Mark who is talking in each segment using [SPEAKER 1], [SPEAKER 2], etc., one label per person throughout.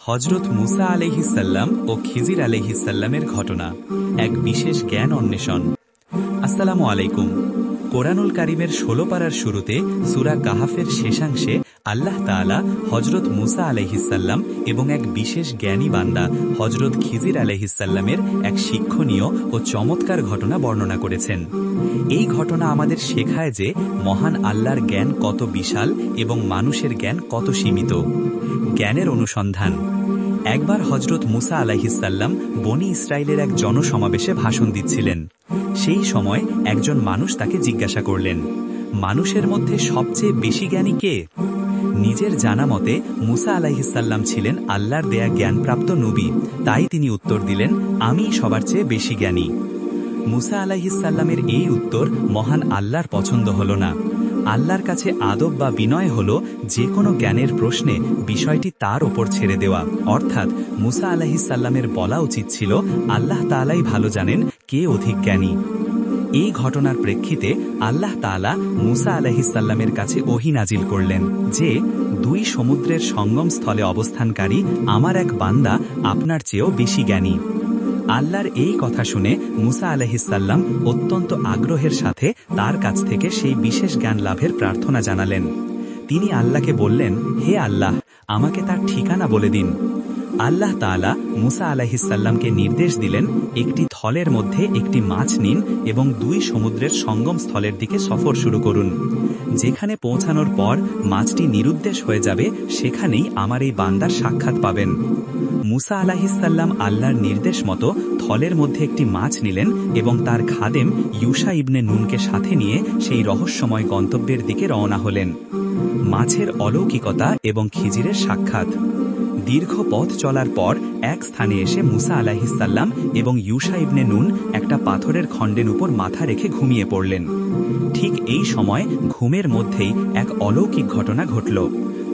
[SPEAKER 1] হযরত মুসা আলাইহিসসালাম ও খিজির আলাইহিসসালামের ঘটনা, এক বিশেষ জ্ঞান অন্বেষণ। আসসালামু আলাইকুম। কোরআনুল কারীমের ১৬ পারার শুরুতে সূরা কাহাফের শেষাংশে আল্লাহ তাআলা হযরত মুসা আলাইহিসসালাম এবং এক বিশেষ জ্ঞানী বান্দা হযরত খিজির আলাইহিসসালামের এক শিক্ষণীয় ও চমৎকার ঘটনা বর্ণনা করেছেন। এই ঘটনা আমাদের শেখায় যে মহান আল্লাহর জ্ঞান কত বিশাল এবং মানুষের জ্ঞান কত সীমিত। জ্ঞানের অনুসন্ধান। একবার হযরত মুসা আলাইহিসসালাম বনি ইসরায়েলের এক জনসমাবেশে ভাষণ দিচ্ছিলেন। সেই সময় একজন মানুষ তাকে জিজ্ঞাসা করলেন, মানুষের মধ্যে সবচেয়ে বেশি জ্ঞানী কে? নিজের জানা মতে মুসা আলাইহিসসালাম ছিলেন আল্লাহর দেয়া জ্ঞানপ্রাপ্ত নবী, তাই তিনি উত্তর দিলেন, আমিই সবার চেয়ে বেশি জ্ঞানী। মুসা আলাইহিসসালামের এই উত্তর মহান আল্লাহর পছন্দ হল না। আল্লাহর কাছে আদব বা বিনয় হল যে কোনো জ্ঞানের প্রশ্নে বিষয়টি তার ওপর ছেড়ে দেওয়া, অর্থাৎ মুসা আলাইহিসসালামের বলা উচিত ছিল, আল্লাহ তাআলাই ভালো জানেন কে অধিক জ্ঞানী। এই ঘটনার প্রেক্ষিতে আল্লাহ তাআলা মুসা আলাইহিসসালামের কাছে ওহী নাজিল করলেন যে, দুই সমুদ্রের সঙ্গম স্থলে অবস্থানকারী আমার এক বান্দা আপনার চেয়েও বেশি জ্ঞানী। আল্লাহর এই কথা শুনে মুসা আলাইহিসসালাম অত্যন্ত আগ্রহের সাথে তার কাছ থেকে সেই বিশেষ জ্ঞান লাভের প্রার্থনা জানালেন। তিনি আল্লাহকে বললেন, হে আল্লাহ, আমাকে তার ঠিকানা বলে দিন। আল্লাহ তাআলা মুসা আলাইহিসসালামকে নির্দেশ দিলেন, একটি থলের মধ্যে একটি মাছ নিন এবং দুই সমুদ্রের সঙ্গম স্থলের দিকে সফর শুরু করুন। যেখানে পৌঁছানোর পর মাছটি নিরুদ্দেশ হয়ে যাবে, সেখানেই আমার এই বান্দার সাক্ষাৎ পাবেন। মুসা আলাইহিসসালাম আল্লাহর নির্দেশ মতো থলের মধ্যে একটি মাছ নিলেন এবং তার খাদেম ইউশা ইবনে নুনকে সাথে নিয়ে সেই রহস্যময় গন্তব্যের দিকে রওনা হলেন। মাছের অলৌকিকতা এবং খিজিরের সাক্ষাৎ। দীর্ঘ পথ চলার পর এক স্থানে এসে মুসা আলাইহিসসালাম এবং ইউশা ইবনে নুন একটা পাথরের খণ্ডের উপর মাথা রেখে ঘুমিয়ে পড়লেন। ঠিক এই সময় ঘুমের মধ্যেই এক অলৌকিক ঘটনা ঘটল।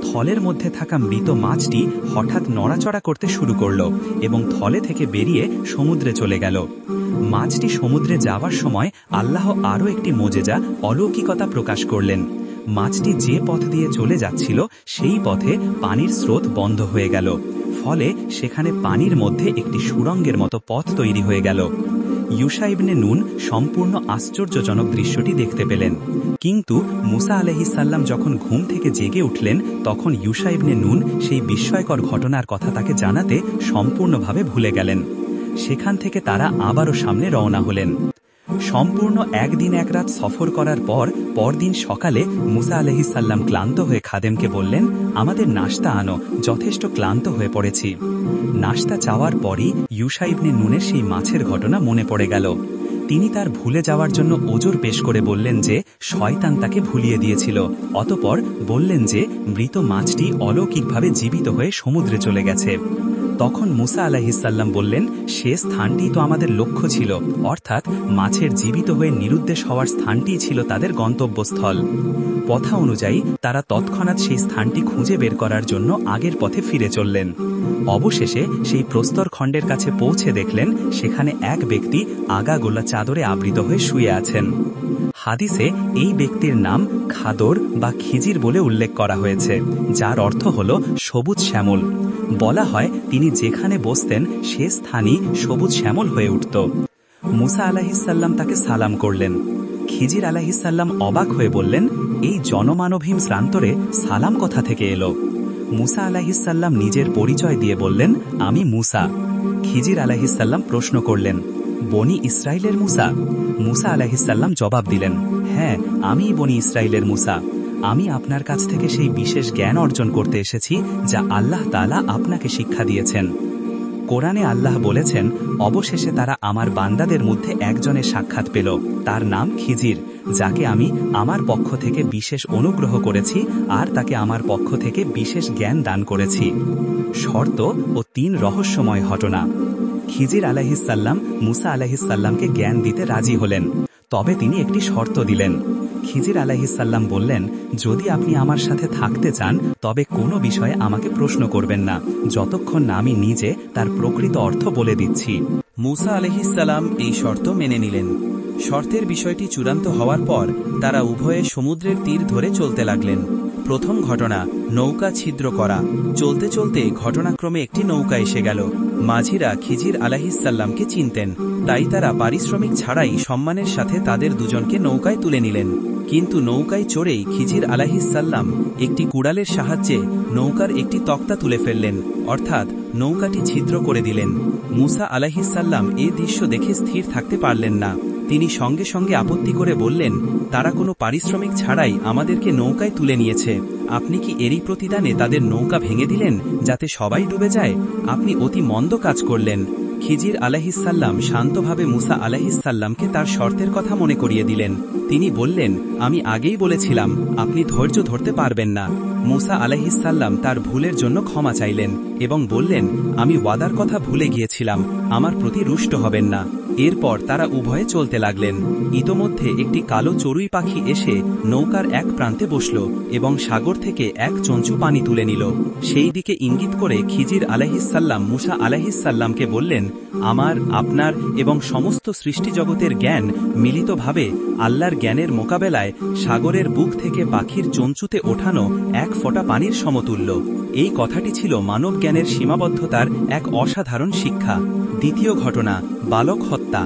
[SPEAKER 1] থলের মধ্যে থাকা মৃত মাছটি হঠাৎ নড়াচড়া করতে শুরু করল এবং থলে থেকে বেরিয়ে সমুদ্রে চলে গেল। মাছটি সমুদ্রে যাওয়ার সময় আল্লাহ আরও একটি মোজেজা, অলৌকিকতা প্রকাশ করলেন। মাছটি যে পথ দিয়ে চলে যাচ্ছিল সেই পথে পানির স্রোত বন্ধ হয়ে গেল, ফলে সেখানে পানির মধ্যে একটি সুড়ঙ্গের মতো পথ তৈরি হয়ে গেল। ইউশা ইবনে নুন সম্পূর্ণ আশ্চর্যজনক দৃশ্যটি দেখতে পেলেন, কিন্তু মুসা আলাইহিসসালাম যখন ঘুম থেকে জেগে উঠলেন তখন ইউশা ইবনে নুন সেই বিস্ময়কর ঘটনার কথা তাকে জানাতে সম্পূর্ণভাবে ভুলে গেলেন। সেখান থেকে তারা আবারও সামনে রওনা হলেন। সম্পূর্ণ একদিন এক রাত সফর করার পর পরদিন সকালে মুসা আলাইহিসসালাম ক্লান্ত হয়ে খাদেমকে বললেন, আমাদের নাশতা আনো, যথেষ্ট ক্লান্ত হয়ে পড়েছি। নাশতা চাওয়ার পরই ইউশা ইবনে নুনের সেই মাছের ঘটনা মনে পড়ে গেল। তিনি তার ভুলে যাওয়ার জন্য ওজর পেশ করে বললেন যে শয়তান তাকে ভুলিয়ে দিয়েছিল। অতঃপর বললেন যে মৃত মাছটি অলৌকিকভাবে জীবিত হয়ে সমুদ্রে চলে গেছে। তখন মুসা আলাইহিসসালাম বললেন, সে স্থানটি তো আমাদের লক্ষ্য ছিল, অর্থাৎ মাছের জীবিত হয়ে নিরুদ্দেশ হওয়ার স্থানটিই ছিল তাদের গন্তব্যস্থল। কথা অনুযায়ী তারা তৎক্ষণাৎ সেই স্থানটি খুঁজে বের করার জন্য আগের পথে ফিরে চললেন। অবশেষে সেই প্রস্তর খণ্ডের কাছে পৌঁছে দেখলেন সেখানে এক ব্যক্তি আগা গোলা চাদরে আবৃত হয়ে শুয়ে আছেন। হাদিসে এই ব্যক্তির নাম খাদর বা খিজির বলে উল্লেখ করা হয়েছে, যার অর্থ হল সবুজ শ্যামল। বলা হয় তিনি যেখানে বসতেন সে স্থানই সবুজ শ্যামল হয়ে উঠত। মুসা আলাইহিসসালাম তাকে সালাম করলেন। খিজির আলাইহিসসালাম অবাক হয়ে বললেন, এই জনমানবহীন প্রান্তরে সালাম কোথা থেকে এলো? মুসা আলাইহিসসালাম নিজের পরিচয় দিয়ে বললেন, আমি মুসা। খিজির আলাইহিসসালাম প্রশ্ন করলেন, বনি ইসরায়েলের মুসা? মুসা আলাইহিসসালাম জবাব দিলেন, হ্যাঁ, আমিই বনি ইসরায়েলের মুসা। আমি আপনার কাছ থেকে সেই বিশেষ জ্ঞান অর্জন করতে এসেছি যা আল্লাহ তাআলা আপনাকে শিক্ষা দিয়েছেন। কোরআনে আল্লাহ বলেছেন, অবশেষে তারা আমার বান্দাদের মধ্যে একজনের সাক্ষাৎ পেল, তার নাম খিজির, যাকে আমি আমার পক্ষ থেকে বিশেষ অনুগ্রহ করেছি আর তাকে আমার পক্ষ থেকে বিশেষ জ্ঞান দান করেছি। শর্ত ও 3 রহস্যময় ঘটনা। খিজির আলাইহিসসালাম মুসা আলাইহিসসালামকে জ্ঞান দিতে রাজি হলেন, তবে তিনি একটি শর্ত দিলেন। খিজির আলাইহিসসালাম বললেন, যদি আপনি আমার সাথে থাকতে চান তবে কোনো বিষয়ে আমাকে প্রশ্ন করবেন না, যতক্ষণ না আমি নিজে তার প্রকৃত অর্থ বলে দিচ্ছি।
[SPEAKER 2] মুসা আলাইহিসসালাম এই শর্ত মেনে নিলেন। শর্তের বিষয়টি চূড়ান্ত হওয়ার পর তারা উভয়ে সমুদ্রের তীর ধরে চলতে লাগলেন। প্রথম ঘটনা, নৌকা ছিদ্র করা। চলতে চলতে ঘটনাক্রমে একটি নৌকা এসে গেল। মাঝিরা খিজির আলাইহিসসালামকে চিনতেন, তাই তারা পারিশ্রমিক ছাড়াই সম্মানের সাথে তাদের দুজনকে নৌকায় তুলে নিলেন। কিন্তু নৌকায় চড়েই খিজির আলাইহিসসালাম একটি কুড়ালের সাহায্যে নৌকার একটি তক্তা তুলে ফেললেন, অর্থাৎ নৌকাটি ছিদ্র করে দিলেন। মুসা আলাইহিসসালাম এ দৃশ্য দেখে স্থির থাকতে পারলেন না। তিনি সঙ্গে সঙ্গে আপত্তি করে বললেন, তারা কোনো পারিশ্রমিক ছাড়াই আমাদেরকে নৌকায় তুলে নিয়েছে, আপনি কি এরই প্রতিদানে তাদের নৌকা ভেঙে দিলেন যাতে সবাই ডুবে যায়? আপনি অতি মন্দ কাজ করলেন। খিজির আলাইহিসসালাম শান্তভাবে মুসা আলাইহিসসালামকে তার শর্তের কথা মনে করিয়ে দিলেন। তিনি বললেন, আমি আগেই বলেছিলাম আপনি ধৈর্য ধরতে পারবেন না। মুসা আলাইহিসসালাম তার ভুলের জন্য ক্ষমা চাইলেন এবং বললেন, আমি ওয়াদার কথা ভুলে গিয়েছিলাম, আমার প্রতি রুষ্ট হবেন না। এরপর তারা উভয়ে চলতে লাগলেন। ইতোমধ্যে একটি কালো চড়ুই পাখি এসে নৌকার এক প্রান্তে বসল এবং সাগর থেকে এক চঞ্চু পানি তুলে নিল। সেই দিকে ইঙ্গিত করে খিজির আলাইহিসসালাম মুসা আলাইহিসসালামকে বললেন, আমার, আপনার এবং সমস্ত সৃষ্টিজগতের জ্ঞান মিলিতভাবে আল্লাহর জ্ঞানের মোকাবেলায় সাগরের বুক থেকে পাখির চঞ্চুতে ওঠানো এক ফোঁটা পানির সমতুল্য। এই কথাটি ছিল মানব জ্ঞানের সীমাবদ্ধতার এক অসাধারণ শিক্ষা। দ্বিতীয় ঘটনা, বালক হত্যা।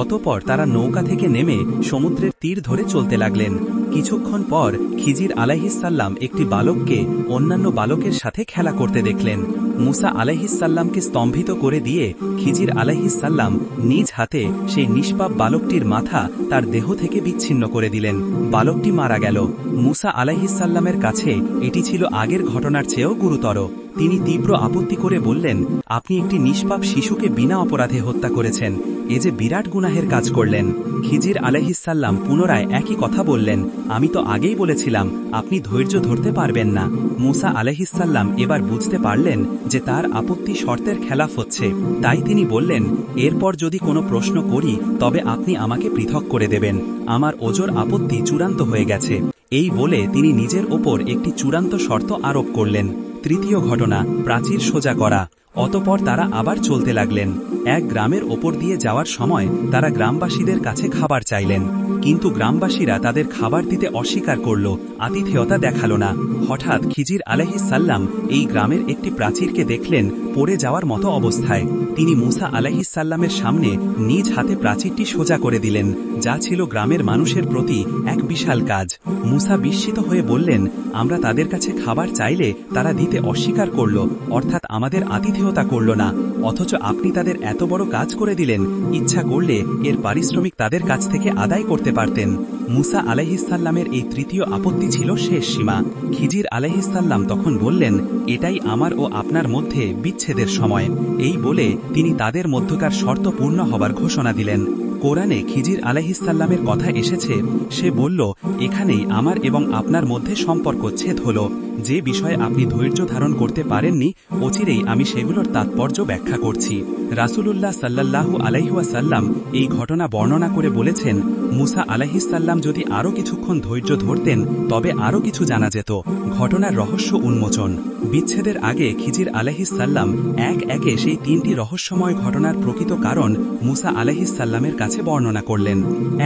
[SPEAKER 2] অতঃপর তারা নৌকা থেকে নেমে সমুদ্রের তীর ধরে চলতে লাগলেন। কিছুক্ষণ পর খিজির আলাইহিসসালাম একটি বালককে অন্যান্য বালকের সাথে খেলা করতে দেখলেন। মুসা আলাইহিসসালামকে স্তম্ভিত করে দিয়ে খিজির আলাইহিসসালাম নিজ হাতে সেই নিষ্পাপ বালকটির মাথা তার দেহ থেকে বিচ্ছিন্ন করে দিলেন। বালকটি মারা গেল। মুসা আলাইহিসসালামের কাছে এটি ছিল আগের ঘটনার চেয়েও গুরুতর। তিনি তীব্র আপত্তি করে বললেন, আপনি একটি নিষ্পাপ শিশুকে বিনা অপরাধে হত্যা করেছেন, এ যে বিরাট গুনাহের কাজ করলেন। খিজির আলাইহিসসালাম পুনরায় একই কথা বললেন, আমি তো আগেই বলেছিলাম আপনি ধৈর্য ধরতে পারবেন না। মুসা আলাইহিসসালাম এবার বুঝতে পারলেন যে তার আপত্তি শর্তের খেলাফ হচ্ছে, তাই তিনি বললেন, এরপর যদি কোনো প্রশ্ন করি তবে আপনি আমাকে পৃথক করে দেবেন, আমার ওজোর আপত্তি চূড়ান্ত হয়ে গেছে। এই বলে তিনি নিজের ওপর একটি চূড়ান্ত শর্ত আরোপ করলেন। তৃতীয় ঘটনা, প্রাচীর সোজা করা। অতঃপর তারা আবার চলতে লাগলেন। এক গ্রামের ওপর দিয়ে যাওয়ার সময় তারা গ্রামবাসীদের কাছে খাবার চাইলেন, কিন্তু গ্রামবাসীরা তাদের খাবার দিতে অস্বীকার করল, আতিথেয়তা দেখালো না। হঠাৎ খিজির আলাইহিসসালাম এই গ্রামের একটি প্রাচীরকে দেখলেন পড়ে যাওয়ার মতো অবস্থায়। তিনি মুসা আলাইহিসসালামের সামনে নিজ হাতে প্রাচীরটি সোজা করে দিলেন, যা ছিল গ্রামের মানুষের প্রতি এক বিশাল কাজ। মুসা বিস্মিত হয়ে বললেন, আমরা তাদের কাছে খাবার চাইলে তারা দিতে অস্বীকার করল, অর্থাৎ আমাদের আতিথেয়তা করল না, অথচ আপনি তাদের এত বড় কাজ করে দিলেন, ইচ্ছা করলে এর পারিশ্রমিক তাদের কাছ থেকে আদায় করতে পারতেন। মুসা আলাইহিসসালামের এই তৃতীয় আপত্তি ছিল শেষ সীমা। খিজির আলাইহিসসালাম তখন বললেন, এটাই আমার ও আপনার মধ্যে বিচ্ছেদের সময়। এই বলে তিনি তাদের মধ্যকার শর্ত পূর্ণ হবার ঘোষণা দিলেন। কোরআনে খিজির আলাইহিসসালামের কথা এসেছে, সে বলল, এখানেই আমার এবং আপনার মধ্যে সম্পর্ক ছেদ হল। যে বিষয়ে আপনি ধৈর্য ধারণ করতে পারেননি, অচিরেই আমি সেগুলোর তাৎপর্য ব্যাখ্যা করছি। রাসূলুল্লাহ সাল্লাল্লাহু আলাইহি ওয়াসাল্লাম এই ঘটনা বর্ণনা করে বলেছেন, মুসা আলাইহিসসালাম যদি আরও কিছুক্ষণ ধৈর্য ধরতেন তবে আরও কিছু জানা যেত। ঘটনার রহস্য উন্মোচন। বিচ্ছেদের আগে খিজির আলাইহিসসালাম এক একে সেই তিনটি রহস্যময় ঘটনার প্রকৃত কারণ মুসা আলাইহিসসালামের কাছে বর্ণনা করলেন।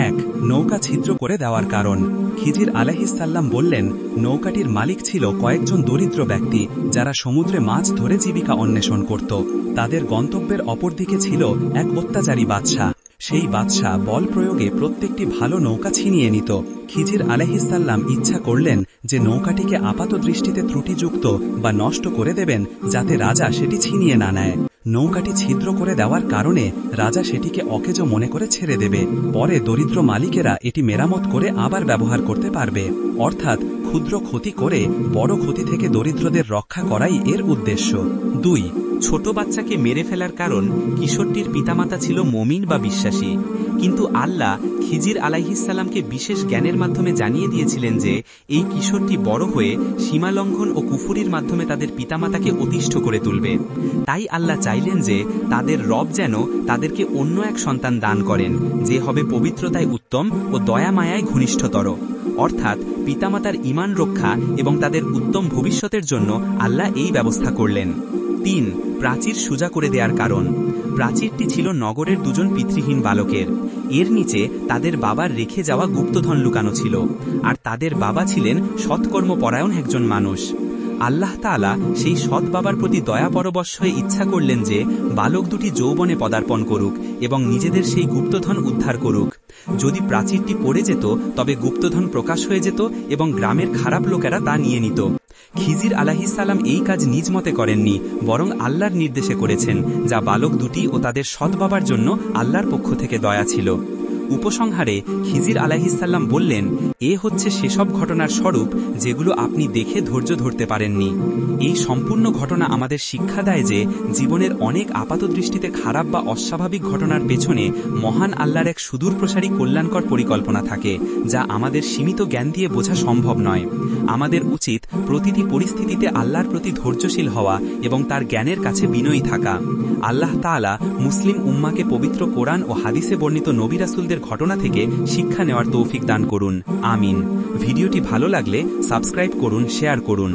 [SPEAKER 2] 1. নৌকা ছিদ্র করে দেওয়ার কারণ। খিজির আলাইহিসসালাম বললেন, নৌকাটির মালিক ছিল কয়েকজন দরিদ্র ব্যক্তি যারা সমুদ্রে মাছ ধরে জীবিকা অন্বেষণ করত। তাদের গন্তব্যের অপর দিকে ছিল এক অত্যাচারী বাদশাহ। সেই বাদশাহ বল প্রয়োগে প্রত্যেকটি ভালো নৌকা ছিনিয়ে নিত। খিজির আলাইহিসসালাম ইচ্ছা করলেন যে নৌকাটিকে আপাত দৃষ্টিতে ত্রুটিযুক্ত বা নষ্ট করে দেবেন, যাতে রাজা সেটি ছিনিয়ে না নেয়। নৌকাটি ছিদ্র করে দেওয়ার কারণে রাজা সেটিকে অকেজো মনে করে ছেড়ে দেবে, পরে দরিদ্র মালিকেরা এটি মেরামত করে আবার ব্যবহার করতে পারবে। অর্থাৎ ক্ষুদ্র ক্ষতি করে বড় ক্ষতি থেকে দরিদ্রদের রক্ষা করাই এর উদ্দেশ্য। 2.
[SPEAKER 1] ছোট বাচ্চাকে মেরে ফেলার কারণ কিশোরটির পিতামাতা ছিল মুমিন বা বিশ্বাসী, কিন্তু আল্লাহ খিজির আলাইহিসসালামকে বিশেষ জ্ঞানের মাধ্যমে জানিয়ে দিয়েছিলেন যে এই কিশোরটি বড় হয়ে সীমালঙ্ঘন ও কুফুরির মাধ্যমে তাদের পিতামাতাকে অতিষ্ঠ করে তুলবে। তাই আল্লাহ চাইলেন যে তাদের রব যেন তাদেরকে অন্য এক সন্তান দান করেন, যে হবে পবিত্রতায় উত্তম ও দয়া মায়ায় ঘনিষ্ঠতর। অর্থাৎ পিতামাতার ঈমান রক্ষা এবং তাদের উত্তম ভবিষ্যতের জন্য আল্লাহ এই ব্যবস্থা করলেন।
[SPEAKER 2] 3. প্রাচীর সোজা করে দেওয়ার কারণ। প্রাচীরটি ছিল নগরের দুজন পিতৃহীন বালকের। এর নিচে তাদের বাবার রেখে যাওয়া গুপ্তধন লুকানো ছিল, আর তাদের বাবা ছিলেন সৎকর্মপরায়ণ একজন মানুষ। আল্লাহ তাআলা সেই সৎ বাবার প্রতি দয়া পরবশ হয়ে ইচ্ছা করলেন যে বালক দুটি যৌবনে পদার্পণ করুক এবং নিজেদের সেই গুপ্তধন উদ্ধার করুক। যদি প্রাচীরটি পড়ে যেত তবে গুপ্তধন প্রকাশ হয়ে যেত এবং গ্রামের খারাপ লোকেরা তা নিয়ে নিত। খিজির আলাইহিসসালাম এই কাজ নিজ মতে করেননি, বরং আল্লাহর নির্দেশে করেছেন, যা বালক দুটি ও তাদের সৎ বাবার জন্য আল্লাহর পক্ষ থেকে দয়া ছিল। উপসংহারে খিজির আলাইহিসসালাম বললেন, এ হচ্ছে সেসব ঘটনার স্বরূপ যেগুলো আপনি দেখে ধৈর্য ধরতে পারেননি। এই সম্পূর্ণ ঘটনা আমাদের শিক্ষা দেয় যে জীবনের অনেক আপাতদৃষ্টিতে খারাপ বা অস্বাভাবিক ঘটনার পেছনে মহান আল্লাহর এক সুদূরপ্রসারী কল্যাণকর পরিকল্পনা থাকে, যা আমাদের সীমিত জ্ঞান দিয়ে বোঝা সম্ভব নয়। আমাদের উচিত প্রতিটি পরিস্থিতিতে আল্লাহর প্রতি ধৈর্যশীল হওয়া এবং তার জ্ঞানের কাছে বিনয়ী থাকা। আল্লাহ তাআলা মুসলিম উম্মাকে পবিত্র কোরআন ও হাদিসে বর্ণিত নবী রাসূলদের ঘটনা থেকে শিক্ষা নেওয়ার তৌফিক দান করুন। আমিন। ভিডিওটি ভালো লাগলে সাবস্ক্রাইব করুন, শেয়ার করুন।